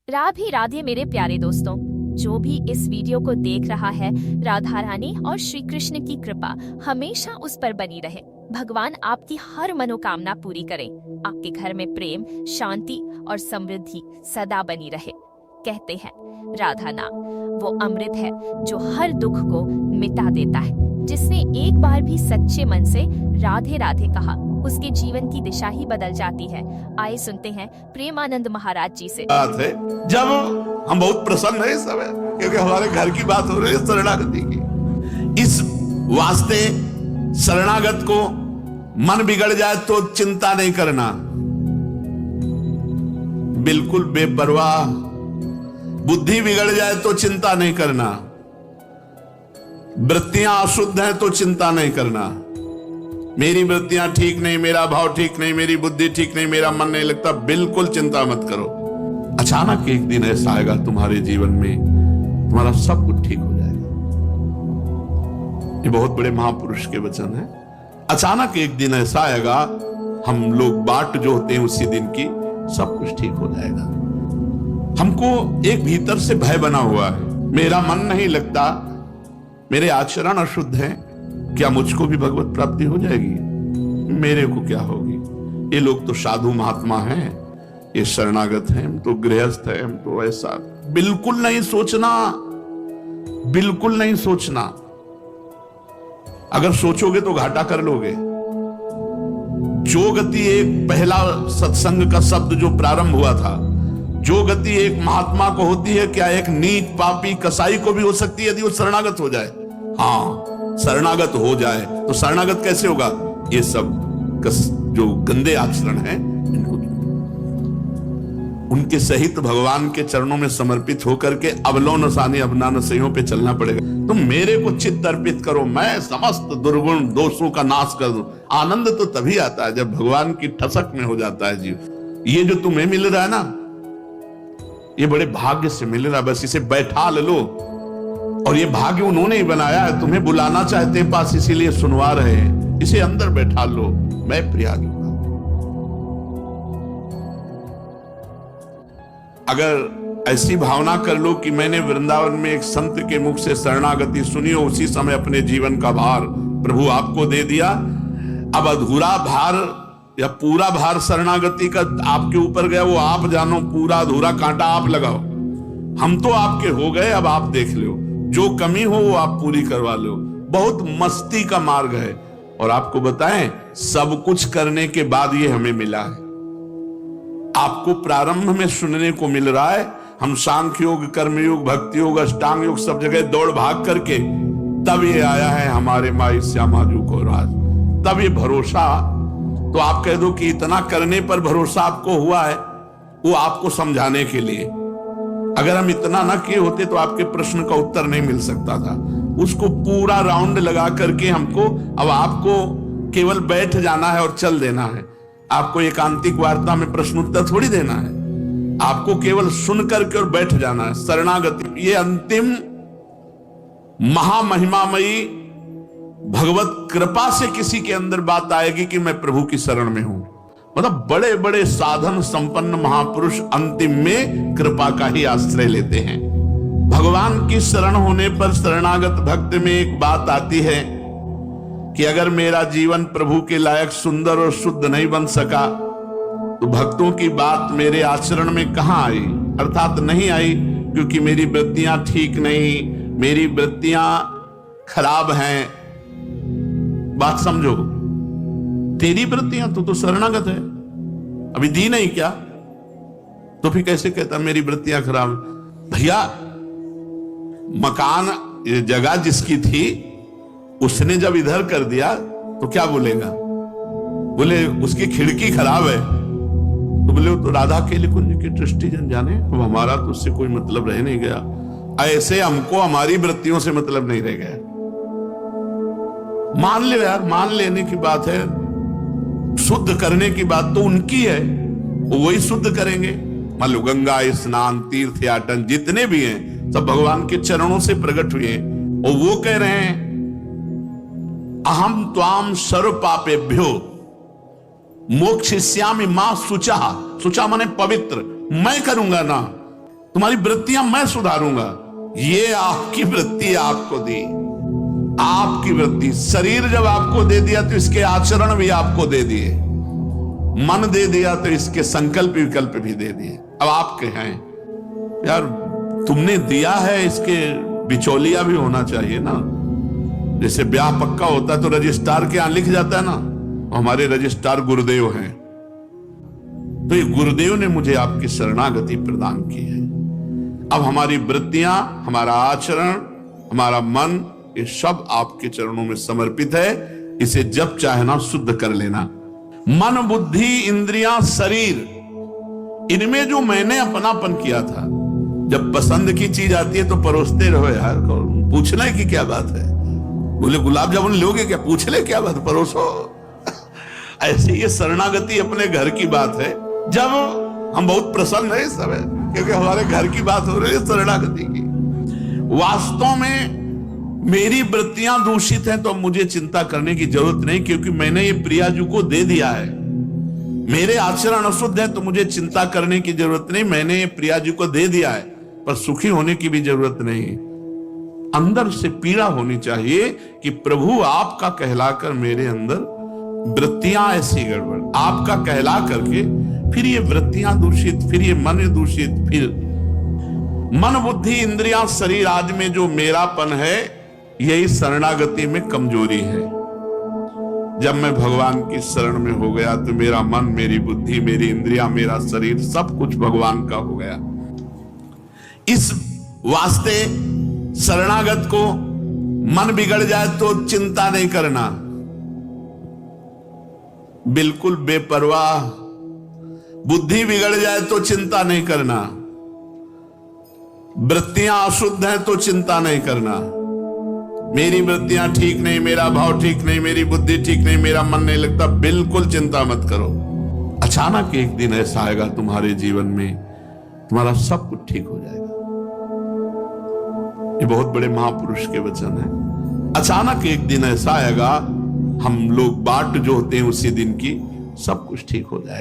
राधे राधे मेरे प्यारे दोस्तों, जो भी इस वीडियो को देख रहा है, राधा रानी और श्री कृष्ण की कृपा हमेशा उस पर बनी रहे। भगवान आपकी हर मनोकामना पूरी करें, आपके घर में प्रेम, शांति और समृद्धि सदा बनी रहे। कहते हैं राधा नाम वो अमृत है जो हर दुख को मिटा देता है। जिसने एक बार भी सच्चे मन से राधे राधे कहा, उसके जीवन की दिशा ही बदल जाती है। आइए सुनते हैं प्रेमानंद महाराज जी से। बात है जब हम बहुत प्रसन्न है इस समय, क्योंकि हमारे घर की बात हो रही है शरणागति की। इस वास्ते शरणागत को मन बिगड़ जाए तो चिंता नहीं करना, बिल्कुल बेपरवाह। बुद्धि बिगड़ जाए तो चिंता नहीं करना, वृत्तियां अशुद्ध हैं तो चिंता नहीं करना। मेरी वृत्तियां ठीक नहीं, मेरा भाव ठीक नहीं, मेरी बुद्धि ठीक नहीं, मेरा मन नहीं लगता, बिल्कुल चिंता मत करो। अचानक एक दिन ऐसा आएगा तुम्हारे जीवन में, तुम्हारा सब कुछ ठीक हो जाएगा। ये बहुत बड़े महापुरुष के वचन है। अचानक एक दिन ऐसा आएगा, हम लोग बाट जो होते हैं उसी दिन की, सब कुछ ठीक हो जाएगा। हमको एक भीतर से भय बना हुआ है, मेरा मन नहीं लगता, मेरे आचरण अशुद्ध हैं, क्या मुझको भी भगवत प्राप्ति हो जाएगी? मेरे को क्या होगी? ये लोग तो साधु महात्मा हैं, ये शरणागत हैं, हम तो गृहस्थ हैं, हम तो ऐसा। बिल्कुल नहीं सोचना, बिल्कुल नहीं सोचना। अगर सोचोगे तो घाटा कर लोगे। जो गति एक पहला सत्संग का शब्द जो प्रारंभ हुआ था, जो गति एक महात्मा को होती है, क्या एक नीच पापी कसाई को भी हो सकती है यदि वो शरणागत हो जाए? हाँ, शरणागत हो जाए तो शरणागत कैसे होगा? ये सब जो गंदे आचरण हैं इनको उनके सहित भगवान के चरणों में समर्पित होकर के अबलो नसानी अबना नसइयों पे चलना पड़ेगा। तुम मेरे को चित्त अर्पित करो, मैं समस्त दुर्गुण दोषों का नाश कर दूं। आनंद तो तभी आता है जब भगवान की ठसक में हो जाता है जीव। ये जो तुम्हें मिल रहा है ना, ये बड़े भाग्य से मिल रहा है, बस इसे बैठा लो। और ये भाग्य उन्होंने ही बनाया है, तुम्हें बुलाना चाहते हैं पास, इसीलिए सुनवा रहे हैं। इसे अंदर बैठा लो, मैं प्रयागी हूं। अगर ऐसी भावना कर लो कि मैंने वृंदावन में एक संत के मुख से शरणागति सुनी और उसी समय अपने जीवन का भार प्रभु आपको दे दिया, अब अधूरा भार या पूरा भार शरणागति का आपके ऊपर गया, वो आप जानो। पूरा अधूरा कांटा आप लगाओ, हम तो आपके हो गए, अब आप देख लो। जो कमी हो वो आप पूरी करवा लो। बहुत मस्ती का मार्ग है। और आपको बताएं, सब कुछ करने के बाद ये हमें मिला है। आपको प्रारंभ में सुनने को मिल रहा है, हम सांख्य योग, कर्म योग, भक्ति योग, अष्टांग योग सब जगह दौड़ भाग करके तब ये आया है हमारे माई श्यामाजू को राज। तब ये भरोसा, तो आप कह दो कि इतना करने पर भरोसा आपको हुआ है, वो आपको समझाने के लिए। अगर हम इतना ना किए होते तो आपके प्रश्न का उत्तर नहीं मिल सकता था। उसको पूरा राउंड लगा करके हमको, अब आपको केवल बैठ जाना है और चल देना है। आपको एकांतिक वार्ता में प्रश्न उत्तर थोड़ी देना है, आपको केवल सुन करके और बैठ जाना है। शरणागति ये अंतिम महामहिमामयी भगवत कृपा से किसी के अंदर बात आएगी कि मैं प्रभु की शरण में हूं। मतलब बड़े बड़े साधन संपन्न महापुरुष अंतिम में कृपा का ही आश्रय लेते हैं। भगवान की शरण होने पर शरणागत भक्त में एक बात आती है कि अगर मेरा जीवन प्रभु के लायक सुंदर और शुद्ध नहीं बन सका तो भक्तों की बात मेरे आचरण में कहां आई? अर्थात नहीं आई, क्योंकि मेरी वृत्तियां ठीक नहीं, मेरी वृत्तियां खराब हैं। बात समझो, तेरी वृत्तियां तो शरणागत है, अभी दी नहीं क्या? तो फिर कैसे कहता मेरी वृत्तियां खराब? भैया, मकान जगह जिसकी थी उसने जब इधर कर दिया तो क्या बोलेगा? बोले उसकी खिड़की खराब है, तो बोले तो राधा केली कुंज की दृष्टि जन जाने, अब हमारा तो उससे कोई मतलब रह नहीं गया। ऐसे हमको हमारी वृत्तियों से मतलब नहीं रह गया। मान ले यार, मान लेने की बात है, शुद्ध करने की बात तो उनकी है, वो वही शुद्ध करेंगे। मान लो गंगा स्नान, तीर्थ याटन जितने भी हैं सब भगवान के चरणों से प्रकट हुए हैं। और वो कह रहे हैं अहम त्वाम सर्व पापेभ्यो मोक्षयिष्यामि मां शुचा। शुचा माने पवित्र, मैं करूंगा ना, तुम्हारी वृत्तियां मैं सुधारूंगा। ये आपकी वृत्ति आपको दी, आपकी वृत्ति। शरीर जब आपको दे दिया तो इसके आचरण भी आपको दे दिए, मन दे दिया तो इसके संकल्प विकल्प भी दे दिए। अब आपके हैं यार, तुमने दिया है, इसके बिचौलिया भी होना चाहिए ना। जैसे ब्याह पक्का होता है तो रजिस्ट्रार के यहां लिख जाता है ना, हमारे रजिस्ट्रार गुरुदेव हैं, तो ये गुरुदेव ने मुझे आपकी शरणागति प्रदान की है। अब हमारी वृत्तियां, हमारा आचरण, हमारा मन, ये सब आपके चरणों में समर्पित है। इसे जब चाहे शुद्ध कर लेना। मन, बुद्धि, इंद्रियां, शरीर, इनमें जो मैंने अपनापन किया था, जब पसंद की चीज आती है तो परोसते रहो यार, पूछना की क्या बात है। बोले गुलाब जामुन लोगे क्या, पूछ ले क्या बात, परोसो। ऐसे ये शरणागति अपने घर की बात है। जब हम बहुत प्रसन्न है इस समय, क्योंकि हमारे घर की बात हो रही है शरणागति की। वास्तव में मेरी वृत्तियां दूषित हैं तो मुझे चिंता करने की जरूरत नहीं, क्योंकि मैंने ये प्रियाजू को दे दिया है। मेरे आचरण अशुद्ध है तो मुझे चिंता करने की जरूरत नहीं, मैंने ये प्रियाजू को दे दिया है। पर सुखी होने की भी जरूरत नहीं, अंदर से पीड़ा होनी चाहिए कि प्रभु आपका कहलाकर मेरे अंदर वृत्तियां ऐसी गड़बड़, आपका कहला करके फिर ये वृत्तियां दूषित, फिर ये मन दूषित, फिर मन, बुद्धि, इंद्रियां, शरीर आदि में जो मेरापन है, यही शरणागति में कमजोरी है। जब मैं भगवान की शरण में हो गया तो मेरा मन, मेरी बुद्धि, मेरी इंद्रियां, मेरा शरीर, सब कुछ भगवान का हो गया। इस वास्ते शरणागत को मन बिगड़ जाए तो चिंता नहीं करना, बिल्कुल बेपरवाह। बुद्धि बिगड़ जाए तो चिंता नहीं करना, वृत्तियां अशुद्ध हैं तो चिंता नहीं करना। मेरी वृत्तियां ठीक नहीं, मेरा भाव ठीक नहीं, मेरी बुद्धि ठीक नहीं, मेरा मन नहीं लगता, बिल्कुल चिंता मत करो। अचानक एक दिन ऐसा आएगा तुम्हारे जीवन में, तुम्हारा सब कुछ ठीक हो जाएगा। ये बहुत बड़े महापुरुष के वचन है। अचानक एक दिन ऐसा आएगा, हम लोग बाट जो होते हैं उसी दिन की, सब कुछ ठीक हो जाएगा।